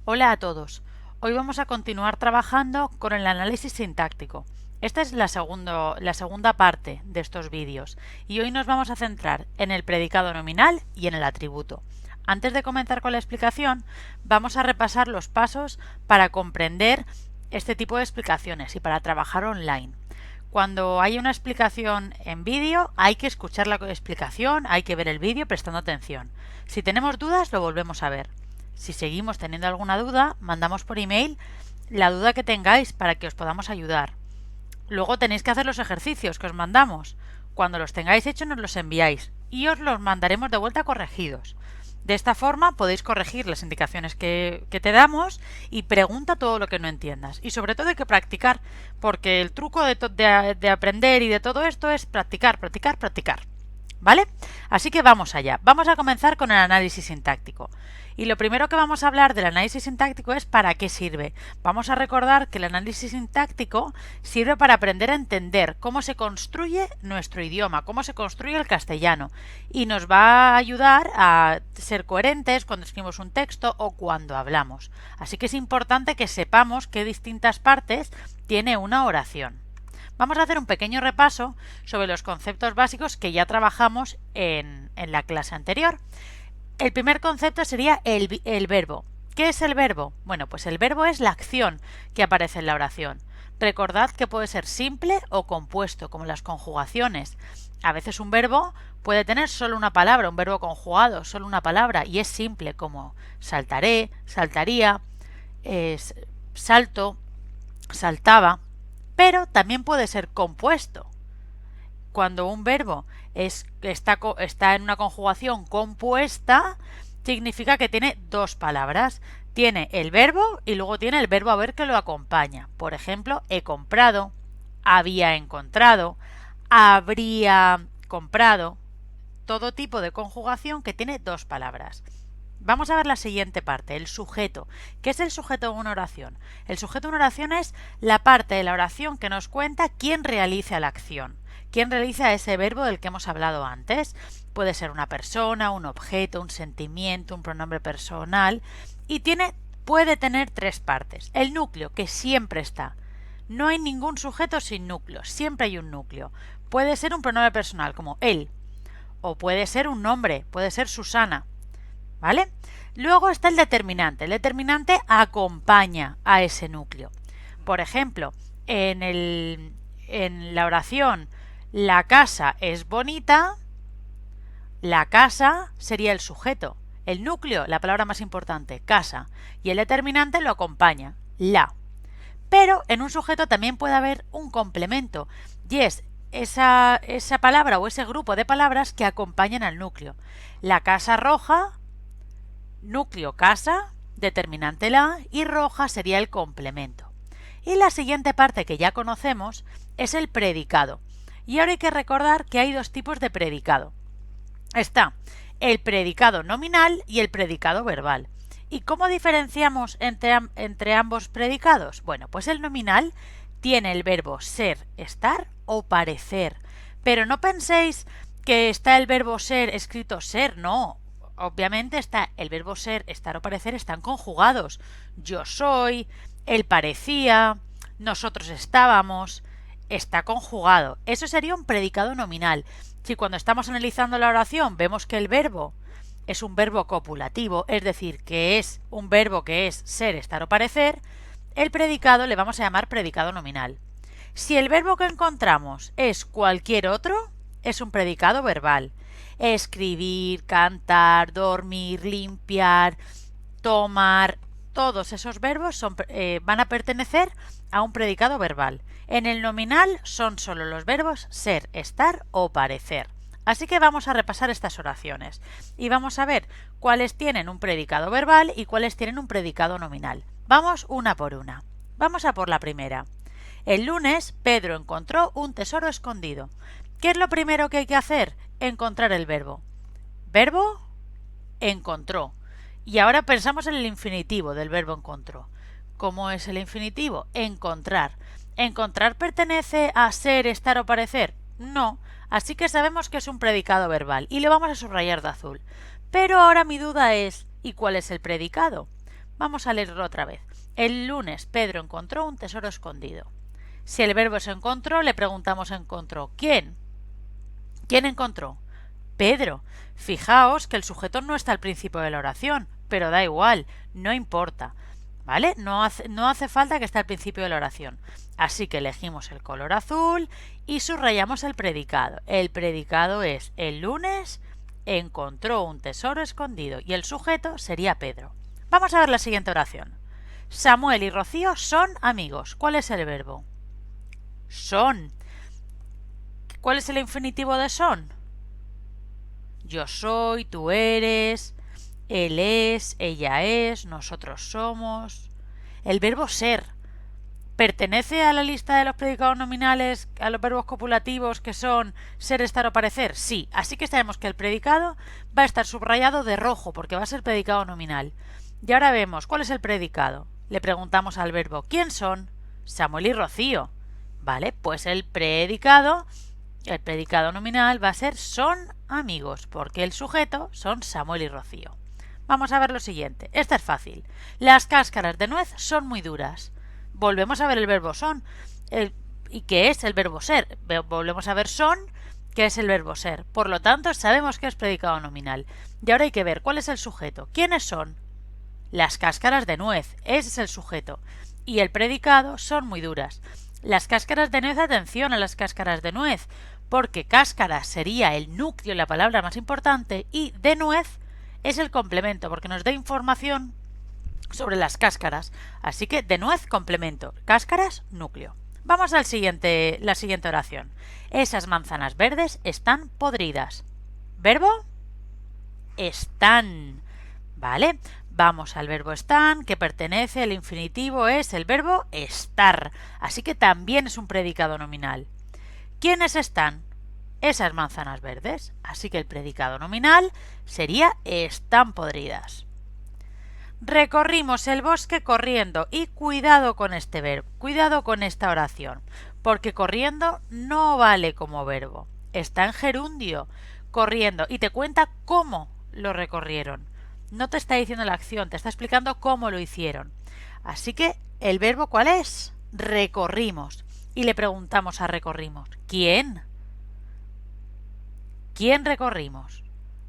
Hola a todos. Hoy vamos a continuar trabajando con el análisis sintáctico. Esta es la segunda parte de estos vídeos y hoy nos vamos a centrar en el predicado nominal y en el atributo. Antes de comenzar con la explicación, vamos a repasar los pasos para comprender este tipo de explicaciones y para trabajar online. Cuando hay una explicación en vídeo, hay que escuchar la explicación, hay que ver el vídeo prestando atención. Si tenemos dudas, lo volvemos a ver. Si seguimos teniendo alguna duda, mandamos por email la duda que tengáis para que os podamos ayudar. Luego tenéis que hacer los ejercicios que os mandamos. Cuando los tengáis hechos nos los enviáis y os los mandaremos de vuelta corregidos. De esta forma podéis corregir las indicaciones que te damos y pregunta todo lo que no entiendas. Y sobre todo hay que practicar, porque el truco de aprender y de todo esto es practicar, practicar, practicar. ¿Vale? Así que vamos allá. Vamos a comenzar con el análisis sintáctico. Y lo primero que vamos a hablar del análisis sintáctico es para qué sirve. Vamos a recordar que el análisis sintáctico sirve para aprender a entender cómo se construye nuestro idioma, cómo se construye el castellano. Y nos va a ayudar a ser coherentes cuando escribimos un texto o cuando hablamos. Así que es importante que sepamos qué distintas partes tiene una oración. Vamos a hacer un pequeño repaso sobre los conceptos básicos que ya trabajamos en la clase anterior. El primer concepto sería el verbo. ¿Qué es el verbo? Bueno, pues el verbo es la acción que aparece en la oración. Recordad que puede ser simple o compuesto, como las conjugaciones. A veces un verbo puede tener solo una palabra, un verbo conjugado, solo una palabra, y es simple, como saltaré, saltaría, salto, saltaba. Pero también puede ser compuesto. Cuando un verbo está en una conjugación compuesta, significa que tiene dos palabras. Tiene el verbo y luego tiene el verbo haber que lo acompaña. Por ejemplo, he comprado, había encontrado, habría comprado. Todo tipo de conjugación que tiene dos palabras. Vamos a ver la siguiente parte, el sujeto. ¿Qué es el sujeto de una oración? El sujeto de una oración es la parte de la oración que nos cuenta quién realiza la acción, quién realiza ese verbo del que hemos hablado antes. Puede ser una persona, un objeto, un sentimiento, un pronombre personal y puede tener tres partes. El núcleo, que siempre está. No hay ningún sujeto sin núcleo, siempre hay un núcleo. Puede ser un pronombre personal como él, o puede ser un nombre, puede ser Susana. ¿Vale? Luego está el determinante. El determinante acompaña a ese núcleo. Por ejemplo, en la oración la casa es bonita, la casa sería el sujeto. El núcleo, la palabra más importante, casa. Y el determinante lo acompaña, la. Pero en un sujeto también puede haber un complemento. Y es esa palabra o ese grupo de palabras que acompañan al núcleo. La casa roja, núcleo casa, determinante la y roja sería el complemento. Y la siguiente parte que ya conocemos es el predicado. Y ahora hay que recordar que hay dos tipos de predicado. Está el predicado nominal y el predicado verbal. ¿Y cómo diferenciamos entre ambos predicados? Bueno, pues el nominal tiene el verbo ser, estar o parecer. Pero no penséis que está el verbo ser escrito ser, no. Obviamente está el verbo ser, estar o parecer están conjugados. Yo soy, él parecía, nosotros estábamos, está conjugado. Eso sería un predicado nominal. Si cuando estamos analizando la oración vemos que el verbo es un verbo copulativo, es decir, que es un verbo que es ser, estar o parecer, el predicado le vamos a llamar predicado nominal. Si el verbo que encontramos es cualquier otro, es un predicado verbal. Escribir, cantar, dormir, limpiar, tomar, todos esos verbos van a pertenecer a un predicado verbal. En el nominal son solo los verbos ser, estar o parecer. Así que vamos a repasar estas oraciones y vamos a ver cuáles tienen un predicado verbal y cuáles tienen un predicado nominal. Vamos una por una. Vamos a por la primera. El lunes Pedro encontró un tesoro escondido. ¿Qué es lo primero que hay que hacer? Encontrar el verbo. Verbo, encontró. Y ahora pensamos en el infinitivo del verbo encontró. ¿Cómo es el infinitivo? Encontrar. ¿Encontrar pertenece a ser, estar o parecer? No. Así que sabemos que es un predicado verbal y le vamos a subrayar de azul. Pero ahora mi duda es, ¿y cuál es el predicado? Vamos a leerlo otra vez. El lunes Pedro encontró un tesoro escondido. Si el verbo es encontró, le preguntamos encontró. ¿Quién? ¿Quién encontró? Pedro. Fijaos que el sujeto no está al principio de la oración, pero da igual, no importa. ¿Vale? No hace falta que esté al principio de la oración. Así que elegimos el color azul y subrayamos el predicado. El predicado es el lunes encontró un tesoro escondido y el sujeto sería Pedro. Vamos a ver la siguiente oración. Samuel y Rocío son amigos. ¿Cuál es el verbo? Son. ¿Cuál es el infinitivo de son? Yo soy, tú eres, él es, ella es, nosotros somos. El verbo ser ¿pertenece a la lista de los predicados nominales, a los verbos copulativos que son ser, estar o parecer? Sí, así que sabemos que el predicado va a estar subrayado de rojo porque va a ser predicado nominal. Y ahora vemos, ¿cuál es el predicado? Le preguntamos al verbo, ¿quién son? Samuel y Rocío. Vale, pues el predicado nominal va a ser son amigos, porque el sujeto son Samuel y Rocío. Vamos a ver lo siguiente. Esta es fácil. Las cáscaras de nuez son muy duras. Volvemos a ver el verbo son. ¿Y qué es el verbo ser? Volvemos a ver son, que es el verbo ser. Por lo tanto, sabemos que es predicado nominal. Y ahora hay que ver cuál es el sujeto. ¿Quiénes son? Las cáscaras de nuez. Ese es el sujeto. Y el predicado son muy duras. Las cáscaras de nuez, atención a las cáscaras de nuez, porque cáscara sería el núcleo, la palabra más importante, y de nuez es el complemento, porque nos da información sobre las cáscaras. Así que de nuez, complemento. Cáscaras, núcleo. Vamos la siguiente oración. Esas manzanas verdes están podridas. ¿Verbo? Están. ¿Vale? Vamos al verbo están, que pertenece, el infinitivo es el verbo estar. Así que también es un predicado nominal. ¿Quiénes están? Esas manzanas verdes. Así que el predicado nominal sería están podridas. Recorrimos el bosque corriendo y cuidado con este verbo, cuidado con esta oración, porque corriendo no vale como verbo. Está en gerundio, corriendo, y te cuenta cómo lo recorrieron. No te está diciendo la acción, te está explicando cómo lo hicieron. Así que, ¿el verbo cuál es? Recorrimos. Y le preguntamos a recorrimos, ¿quién? ¿Quién recorrimos?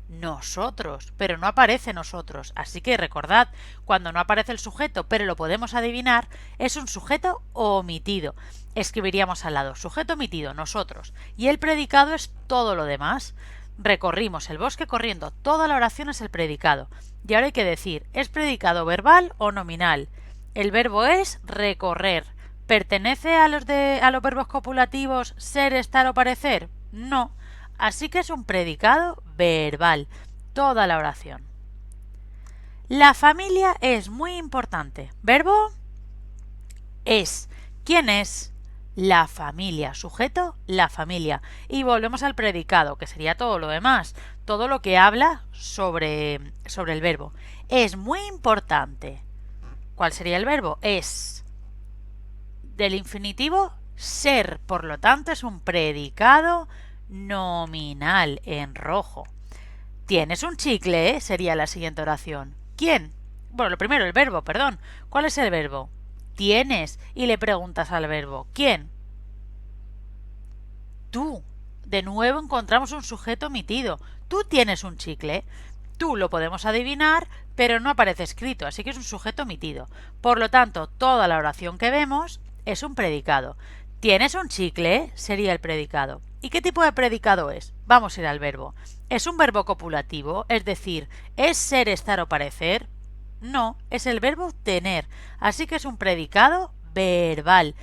Nosotros, pero no aparece nosotros. Así que recordad, cuando no aparece el sujeto, pero lo podemos adivinar, es un sujeto omitido. Escribiríamos al lado, sujeto omitido, nosotros. Y el predicado es todo lo demás. Recorrimos el bosque corriendo. Toda la oración es el predicado. Y ahora hay que decir, ¿es predicado verbal o nominal? El verbo es recorrer. ¿Pertenece a los verbos copulativos ser, estar o parecer? No. Así que es un predicado verbal. Toda la oración. La familia es muy importante. ¿Verbo? Es. ¿Quién es? La familia. Sujeto, la familia. Y volvemos al predicado, que sería todo lo demás. Todo lo que habla sobre el verbo. Es muy importante. ¿Cuál sería el verbo? Es. Del infinitivo, ser. Por lo tanto, es un predicado nominal en rojo. ¿Tienes un chicle? Sería la siguiente oración. ¿Quién? Bueno, lo primero, el verbo, perdón. ¿Cuál es el verbo? Tienes. Y le preguntas al verbo. ¿Quién? Tú. De nuevo encontramos un sujeto omitido. Tú tienes un chicle. Tú lo podemos adivinar, pero no aparece escrito, así que es un sujeto omitido. Por lo tanto, toda la oración que vemos es un predicado. ¿Tienes un chicle? Sería el predicado. ¿Y qué tipo de predicado es? Vamos a ir al verbo. ¿Es un verbo copulativo? Es decir, ¿es ser, estar o parecer? No, es el verbo tener. Así que es un predicado verbal.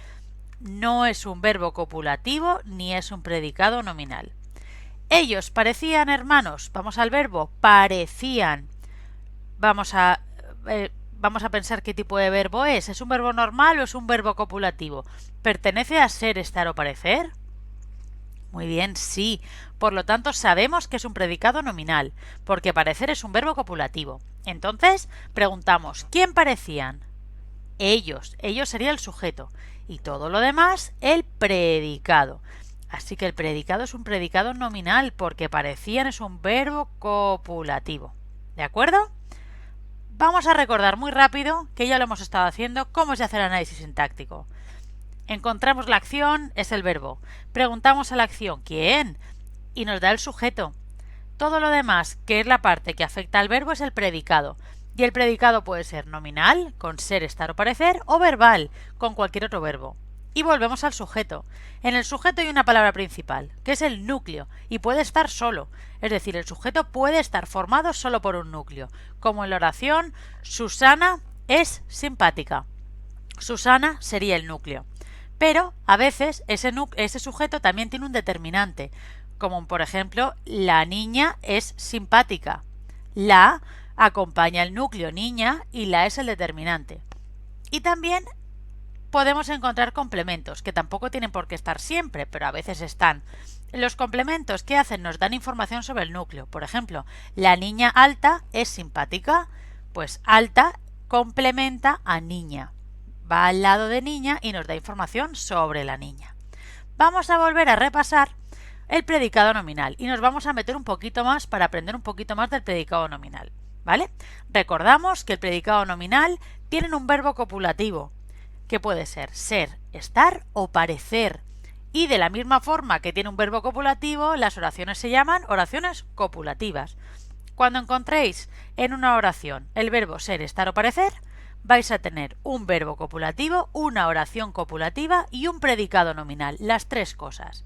No es un verbo copulativo ni es un predicado nominal. Ellos parecían hermanos. Vamos al verbo parecían. Vamos a pensar qué tipo de verbo es. ¿Es un verbo normal o es un verbo copulativo? ¿Pertenece a ser, estar o parecer? Muy bien, sí. Por lo tanto, sabemos que es un predicado nominal, porque parecer es un verbo copulativo. Entonces, preguntamos, ¿quién parecían? Ellos. Ellos sería el sujeto. Y todo lo demás, el predicado. Así que el predicado es un predicado nominal, porque parecían es un verbo copulativo. ¿De acuerdo? Vamos a recordar muy rápido, que ya lo hemos estado haciendo, cómo se hace el análisis sintáctico. Encontramos la acción, es el verbo. Preguntamos a la acción, ¿quién? Y nos da el sujeto. Todo lo demás, que es la parte que afecta al verbo, es el predicado. Y el predicado puede ser nominal, con ser, estar o parecer, o verbal, con cualquier otro verbo. Y volvemos al sujeto. En el sujeto hay una palabra principal, que es el núcleo, y puede estar solo. Es decir, el sujeto puede estar formado solo por un núcleo. Como en la oración, Susana es simpática. Susana sería el núcleo. Pero a veces ese sujeto también tiene un determinante, como por ejemplo, la niña es simpática. La acompaña el núcleo niña y la es el determinante. Y también podemos encontrar complementos, que tampoco tienen por qué estar siempre, pero a veces están. Los complementos, ¿qué hacen? Nos dan información sobre el núcleo. Por ejemplo, la niña alta es simpática, pues alta complementa a niña. Va al lado de niña y nos da información sobre la niña. Vamos a volver a repasar el predicado nominal y nos vamos a meter un poquito más para aprender un poquito más del predicado nominal, ¿vale? Recordamos que el predicado nominal tiene un verbo copulativo, que puede ser, estar o parecer. Y de la misma forma que tiene un verbo copulativo, las oraciones se llaman oraciones copulativas. Cuando encontréis en una oración el verbo ser, estar o parecer, vais a tener un verbo copulativo, una oración copulativa y un predicado nominal, las tres cosas.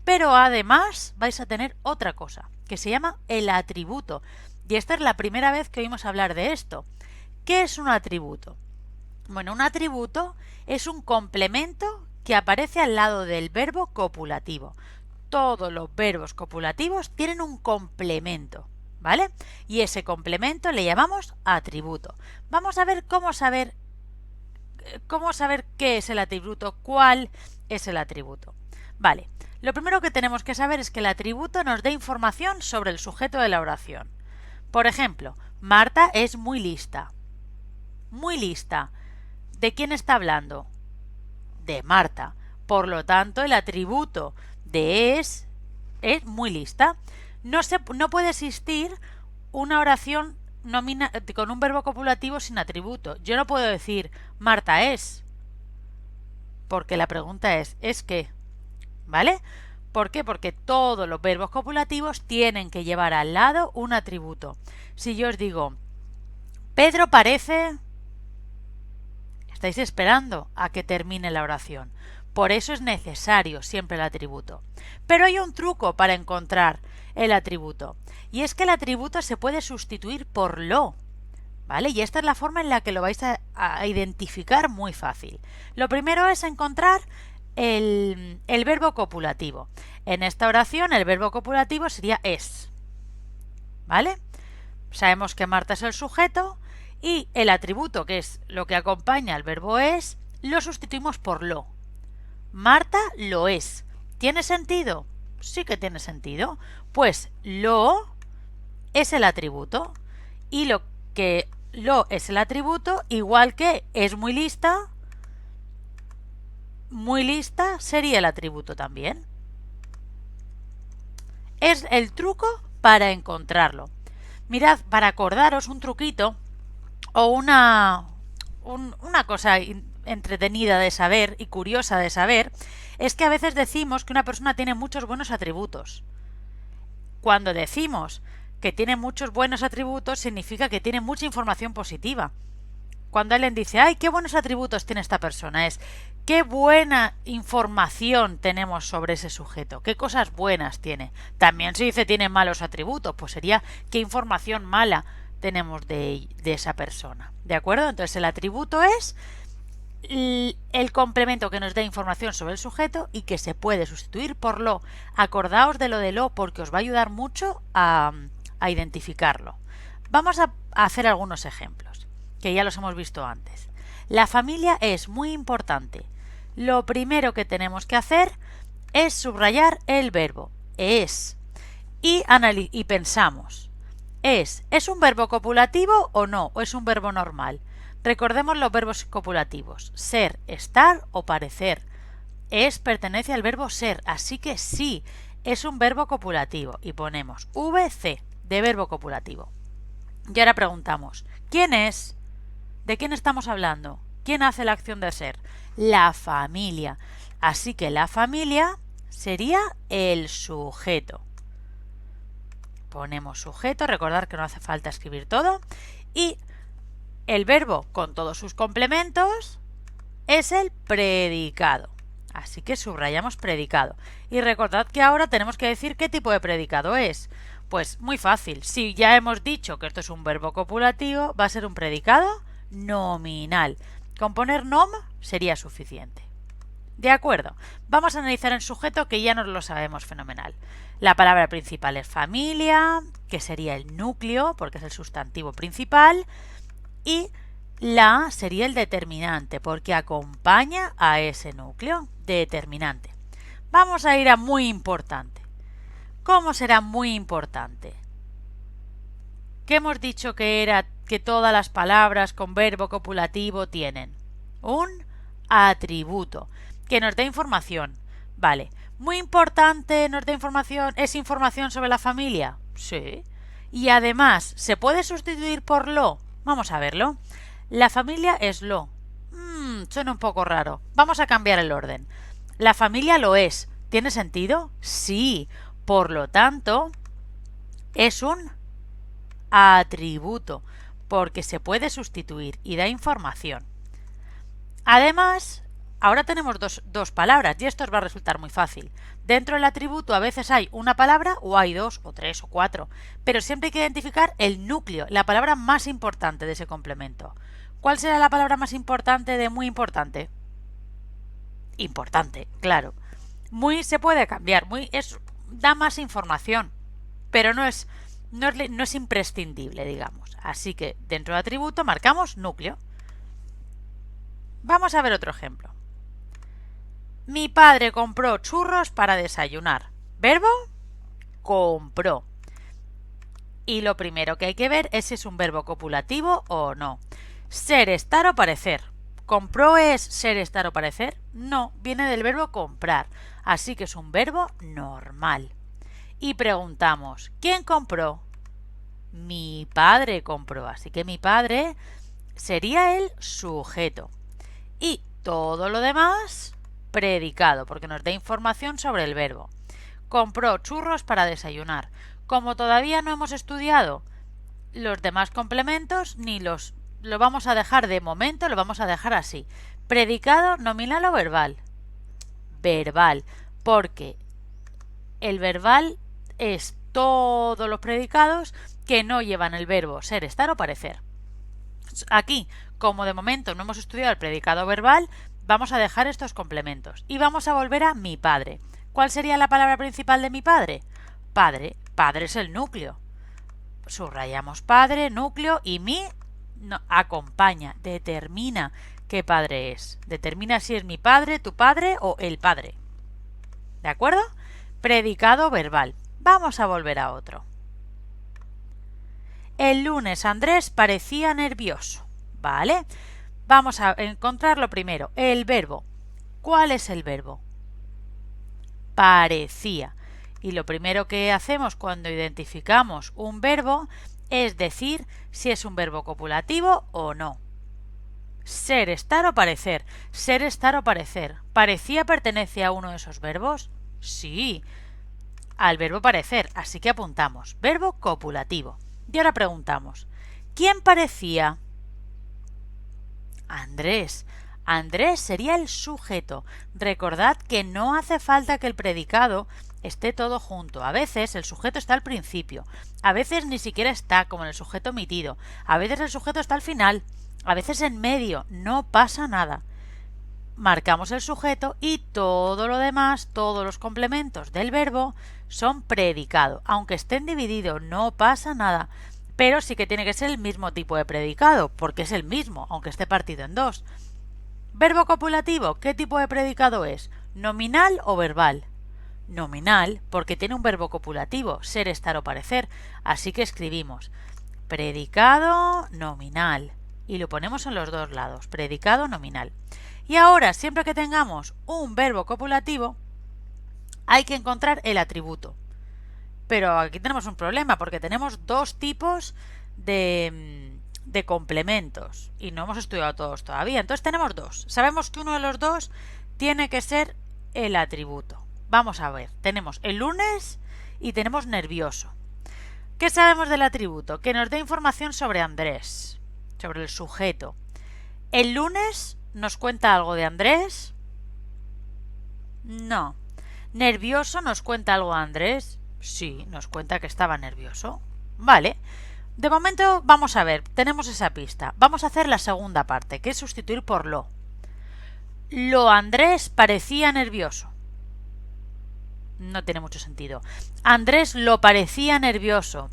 Pero además vais a tener otra cosa, que se llama el atributo. Y esta es la primera vez que oímos hablar de esto. ¿Qué es un atributo? Bueno, un atributo es un complemento que aparece al lado del verbo copulativo. Todos los verbos copulativos tienen un complemento, ¿vale? Y ese complemento le llamamos atributo. Vamos a ver cómo saber qué es el atributo, cuál es el atributo. Vale, lo primero que tenemos que saber es que el atributo nos da información sobre el sujeto de la oración. Por ejemplo, Marta es muy lista. Muy lista. ¿De quién está hablando? De Marta. Por lo tanto, el atributo de es muy lista. No puede existir una oración con un verbo copulativo sin atributo. Yo no puedo decir Marta es, porque la pregunta ¿es qué? ¿Vale? ¿Por qué? Porque todos los verbos copulativos tienen que llevar al lado un atributo. Si yo os digo Pedro parece, estáis esperando a que termine la oración. Por eso es necesario siempre el atributo. Pero hay un truco para encontrar el atributo. Y es que el atributo se puede sustituir por lo. ¿Vale? Y esta es la forma en la que lo vais a identificar muy fácil. Lo primero es encontrar el verbo copulativo. En esta oración el verbo copulativo sería es. ¿Vale? Sabemos que Marta es el sujeto y el atributo, que es lo que acompaña al verbo es, lo sustituimos por lo. Marta lo es. ¿Tiene sentido? Sí que tiene sentido. Pues lo es el atributo. Y lo es el atributo, igual que es muy lista sería el atributo también. Es el truco para encontrarlo. Mirad, para acordaros un truquito o una cosa entretenida de saber y curiosa de saber, es que a veces decimos que una persona tiene muchos buenos atributos. Cuando decimos que tiene muchos buenos atributos, significa que tiene mucha información positiva. Cuando alguien dice, ¡ay, qué buenos atributos tiene esta persona! Es, ¡qué buena información tenemos sobre ese sujeto! ¡Qué cosas buenas tiene! También se dice tiene malos atributos, pues sería, ¿qué información mala tenemos de esa persona? ¿De acuerdo? Entonces el atributo es el complemento que nos da información sobre el sujeto y que se puede sustituir por lo. Acordaos de lo porque os va a ayudar mucho a identificarlo. Vamos a hacer algunos ejemplos, que ya los hemos visto antes. La familia es muy importante. Lo primero que tenemos que hacer es subrayar el verbo es y pensamos, ¿es un verbo copulativo o no? ¿O es un verbo normal? Recordemos los verbos copulativos, ser, estar o parecer. Es pertenece al verbo ser, así que sí, es un verbo copulativo y ponemos VC de verbo copulativo. Y ahora preguntamos, ¿quién es? ¿De quién estamos hablando? ¿Quién hace la acción de ser? La familia. Así que la familia sería el sujeto. Ponemos sujeto, recordar que no hace falta escribir todo. Y el verbo con todos sus complementos es el predicado. Así que subrayamos predicado. Y recordad que ahora tenemos que decir qué tipo de predicado es. Pues muy fácil. Si ya hemos dicho que esto es un verbo copulativo, va a ser un predicado nominal. Con poner nom sería suficiente. De acuerdo, vamos a analizar el sujeto que ya nos lo sabemos fenomenal. La palabra principal es familia, que sería el núcleo, porque es el sustantivo principal, y la sería el determinante, porque acompaña a ese núcleo. Determinante. Vamos a ir a muy importante. ¿Cómo será muy importante? ¿Qué hemos dicho que era que todas las palabras con verbo copulativo tienen? Un atributo que nos da información. Vale, muy importante nos da información. ¿Es información sobre la familia? Sí. Y además, ¿se puede sustituir por lo? Vamos a verlo. La familia es lo. Suena un poco raro. Vamos a cambiar el orden. La familia lo es. ¿Tiene sentido? Sí. Por lo tanto, es un atributo, porque se puede sustituir y da información. Además, ahora tenemos dos palabras y esto os va a resultar muy fácil. Dentro del atributo a veces hay una palabra o hay dos o tres o cuatro, pero siempre hay que identificar el núcleo, la palabra más importante de ese complemento. ¿Cuál será la palabra más importante de muy importante? Importante, claro. Muy se puede cambiar, da más información, pero no es imprescindible, digamos. Así que dentro del atributo marcamos núcleo. Vamos a ver otro ejemplo. Mi padre compró churros para desayunar. Verbo, compró. Y lo primero que hay que ver es si es un verbo copulativo o no. Ser, estar o parecer. ¿Compró es ser, estar o parecer? No, viene del verbo comprar. Así que es un verbo normal. Y preguntamos, ¿quién compró? Mi padre compró. Así que mi padre sería el sujeto. Y todo lo demás, predicado, porque nos da información sobre el verbo. Compró churros para desayunar. Como todavía no hemos estudiado los demás complementos, lo vamos a dejar de momento, lo vamos a dejar así. Predicado, nominal o verbal. Verbal, porque el verbal es todos los predicados que no llevan el verbo ser, estar o parecer. Aquí, como de momento no hemos estudiado el predicado verbal, vamos a dejar estos complementos y vamos a volver a mi padre. ¿Cuál sería la palabra principal de mi padre? Padre. Padre es el núcleo. Subrayamos padre, núcleo y mi acompaña, determina qué padre es. Determina si es mi padre, tu padre o el padre. ¿De acuerdo? Predicado verbal. Vamos a volver a otro. El lunes Andrés parecía nervioso. ¿Vale? Vamos a encontrarlo primero. El verbo. ¿Cuál es el verbo? Parecía. Y lo primero que hacemos cuando identificamos un verbo es decir si es un verbo copulativo o no. Ser, estar o parecer. Ser, estar o parecer. ¿Parecía pertenece a uno de esos verbos? Sí, al verbo parecer, así que apuntamos. Verbo copulativo. Y ahora preguntamos, ¿quién parecía? Andrés. Andrés sería el sujeto. Recordad que no hace falta que el predicado esté todo junto. A veces el sujeto está al principio, a veces ni siquiera está, como en el sujeto omitido, a veces el sujeto está al final, a veces en medio, no pasa nada. Marcamos el sujeto y todo lo demás, todos los complementos del verbo son predicado. Aunque estén divididos, no pasa nada. Pero sí que tiene que ser el mismo tipo de predicado, porque es el mismo, aunque esté partido en dos. Verbo copulativo, ¿qué tipo de predicado es? ¿Nominal o verbal? Nominal, porque tiene un verbo copulativo, ser, estar o parecer. Así que escribimos predicado nominal y lo ponemos en los dos lados, predicado nominal. Y ahora, siempre que tengamos un verbo copulativo, hay que encontrar el atributo. Pero aquí tenemos un problema porque tenemos dos tipos de complementos y no hemos estudiado todos todavía. Entonces tenemos dos. Sabemos que uno de los dos tiene que ser el atributo. Vamos a ver, tenemos el lunes y tenemos nervioso. ¿Qué sabemos del atributo? Que nos da información sobre Andrés, sobre el sujeto. ¿El lunes nos cuenta algo de Andrés? No. ¿Nervioso nos cuenta algo de Andrés? Sí, nos cuenta que estaba nervioso. Vale. De momento vamos a ver, tenemos esa pista. Vamos a hacer la segunda parte, que es sustituir por lo. Lo Andrés parecía nervioso. No tiene mucho sentido. Andrés lo parecía nervioso.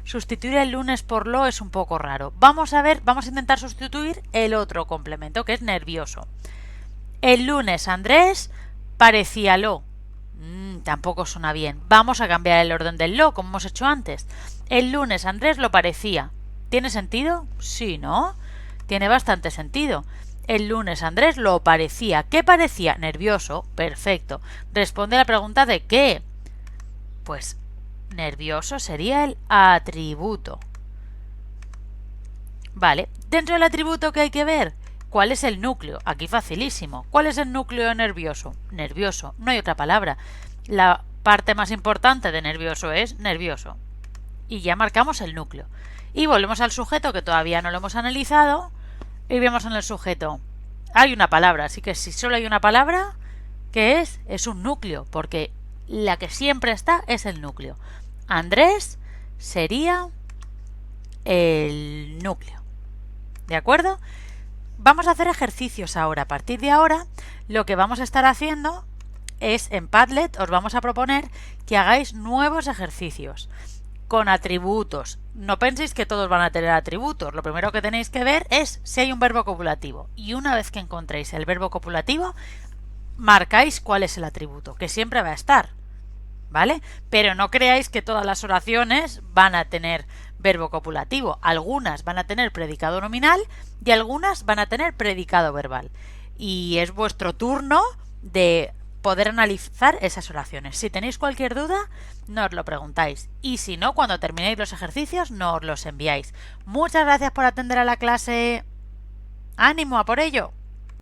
Sustituir el lunes por lo es un poco raro. Vamos a ver, vamos a intentar sustituir el otro complemento, que es nervioso. El lunes Andrés parecía lo. Tampoco suena bien. Vamos a cambiar el orden del lo, como hemos hecho antes. El lunes Andrés lo parecía. ¿Tiene sentido? Sí, ¿no? Tiene bastante sentido. El lunes Andrés lo parecía. ¿Qué parecía? Nervioso. Perfecto. Responde a la pregunta de ¿qué? Pues nervioso sería el atributo. Vale. Dentro del atributo, ¿qué hay que ver? ¿Cuál es el núcleo? Aquí facilísimo. ¿Cuál es el núcleo de nervioso? Nervioso. No hay otra palabra. La parte más importante de nervioso es nervioso. Y ya marcamos el núcleo. Y volvemos al sujeto, que todavía no lo hemos analizado. Y vemos en el sujeto. Hay una palabra, así que si solo hay una palabra, ¿qué es? Es un núcleo, porque la que siempre está es el núcleo. Andrés sería el núcleo. ¿De acuerdo? Vamos a hacer ejercicios ahora. A partir de ahora, lo que vamos a estar haciendo es, en Padlet, os vamos a proponer que hagáis nuevos ejercicios con atributos. No penséis que todos van a tener atributos. Lo primero que tenéis que ver es si hay un verbo copulativo. Y una vez que encontréis el verbo copulativo, marcáis cuál es el atributo, que siempre va a estar. ¿Vale? Pero no creáis que todas las oraciones van a tener verbo copulativo. Algunas van a tener predicado nominal y algunas van a tener predicado verbal. Y es vuestro turno de poder analizar esas oraciones. Si tenéis cualquier duda, no os lo preguntáis. Y si no, cuando terminéis los ejercicios, no os los enviáis. Muchas gracias por atender a la clase. ¡Ánimo a por ello!